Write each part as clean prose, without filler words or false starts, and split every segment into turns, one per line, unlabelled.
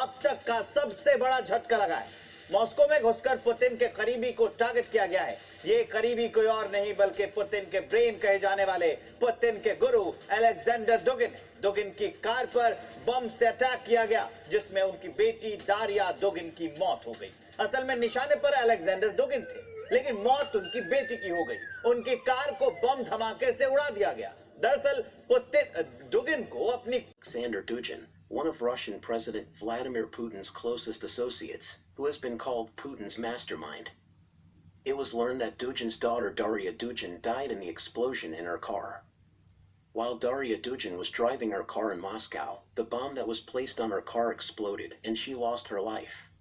अब तक का सबसे बड़ा झटका लगा है। मॉस्को में घुसकर पुतिन के करीबी को टारगेट किया गया है। ये करीबी कोई और नहीं बल्कि पुतिन के ब्रेन कहे जाने वाले पुतिन के गुरु अलेक्जेंडर दुगिन है। दुगिन की कार पर बम से अटैक किया गया, जिसमें उनकी बेटी दारिया दुगिन की मौत हो गई। असल में निशाने पर अलेक्जेंडर दुगिन थे, लेकिन मौत उनकी बेटी की हो गई। उनकी कार को बम धमाके से उड़ा दिया गया। दरअसल पुतिन दुगिन को अपनी
Alexander Dugin, one of Russian President Vladimir Putin's closest associates, who has been called Putin's mastermind. It was learned that Dugin's daughter Daria Dugin died in the explosion in her car. While Daria Dugin was driving her car in Moscow, the bomb that was placed on her car exploded and she lost her life.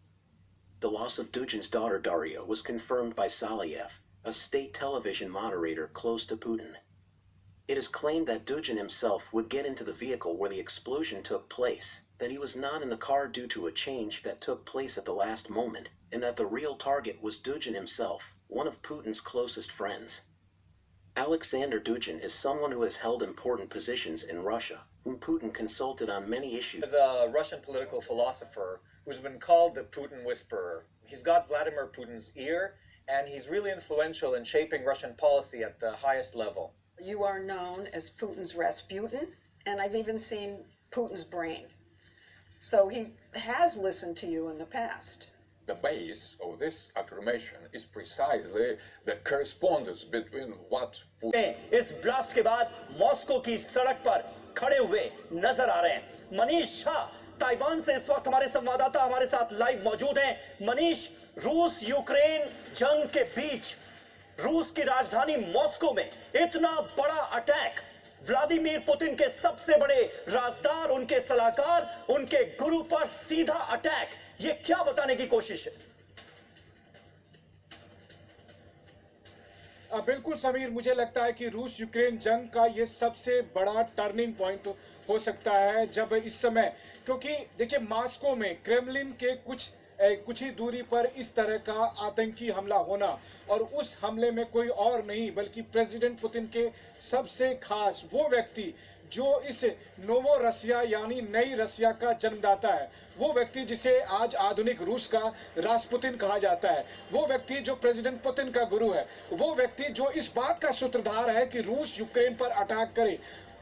The loss of Dugin's daughter Daria was confirmed by Saliev, a state television moderator close to Putin. It is claimed that Dugin himself would get into the vehicle where the explosion took place, that he was not in the car due to a change that took place at the last moment, and that the real target was Dugin himself, one of Putin's closest friends. Alexander Dugin is someone who has held important positions in Russia, whom Putin consulted on many issues.
Is a Russian political philosopher who's been called the Putin Whisperer. He's got Vladimir Putin's ear, and he's really influential in shaping Russian policy at the highest level.
You are known as Putin's Rasputin, and I've even seen Putin's brain. So he has listened to you in the past.
The base of this affirmation is precisely the correspondence between what Putin
इस blast के बाद Moscow की सड़क पर खड़े हुए नजर आ रहे हैं। मनीष झा ताइवान से इस वक्त हमारे संवाददाता हमारे साथ लाइव मौजूद हैं। मनीष, रूस यूक्रेन जंग के बीच रूस की राजधानी मॉस्को में इतना बड़ा अटैक, व्लादिमीर पुतिन के सबसे बड़े राजदार, उनके सलाहकार, उनके गुरु पर सीधा अटैक, ये क्या बताने की कोशिश है?
बिल्कुल समीर, मुझे लगता है कि रूस यूक्रेन जंग का ये सबसे बड़ा टर्निंग पॉइंट हो सकता है जब इस समय, क्योंकि देखिए मॉस्को में क्रेमलिन के कुछ ही दूरी पर इस तरह का आतंकी हमला होना, और उस हमले में कोई और नहीं बल्कि प्रेसिडेंट पुतिन के सबसे खास वो व्यक्ति जो इस नोवो रसिया यानी नई रसिया का जन्मदाता है, वो व्यक्ति जिसे आज आधुनिक रूस का रास्पुतिन कहा जाता है, वो व्यक्ति जो प्रेसिडेंट पुतिन का गुरु है, वो व्यक्ति जो इस बात का सूत्रधार है कि रूस यूक्रेन पर अटैक करे,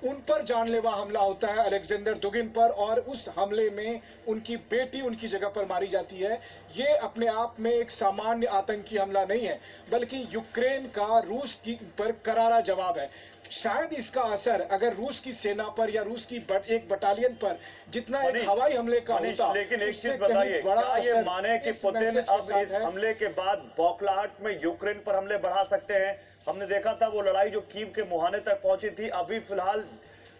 उन पर जानलेवा हमला होता है अलेक्जेंडर दुगिन पर, और उस हमले में उनकी बेटी उनकी जगह पर मारी जाती है। ये अपने आप में एक सामान्य आतंकी हमला नहीं है, बल्कि यूक्रेन का रूस की पर करारा जवाब है। शायद इसका असर अगर रूस की सेना पर या रूस की एक बटालियन पर जितना एक हवाई हमले का होता,
लेकिन एक चीज बताइए, क्या ये माने कि पुतिन अब इस हमले के बाद बौखलाहट में यूक्रेन पर हमले बढ़ा सकते हैं? हमने देखा था वो लड़ाई जो कीव के मुहाने तक पहुंची थी, अभी फिलहाल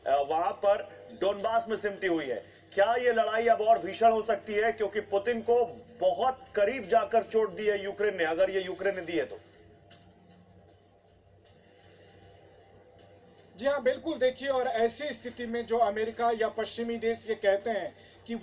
वहां पर डोनबास में सिमटी हुई है। क्या ये लड़ाई अब और भीषण हो सकती है, क्योंकि पुतिन को बहुत करीब जाकर चोट दी है यूक्रेन ने, अगर ये यूक्रेन ने दी है तो?
जी हाँ, बिल्कुल। देखिए, और ऐसी स्थिति में जो अमेरिका या पश्चिमी देश ये कहते हैं कि वो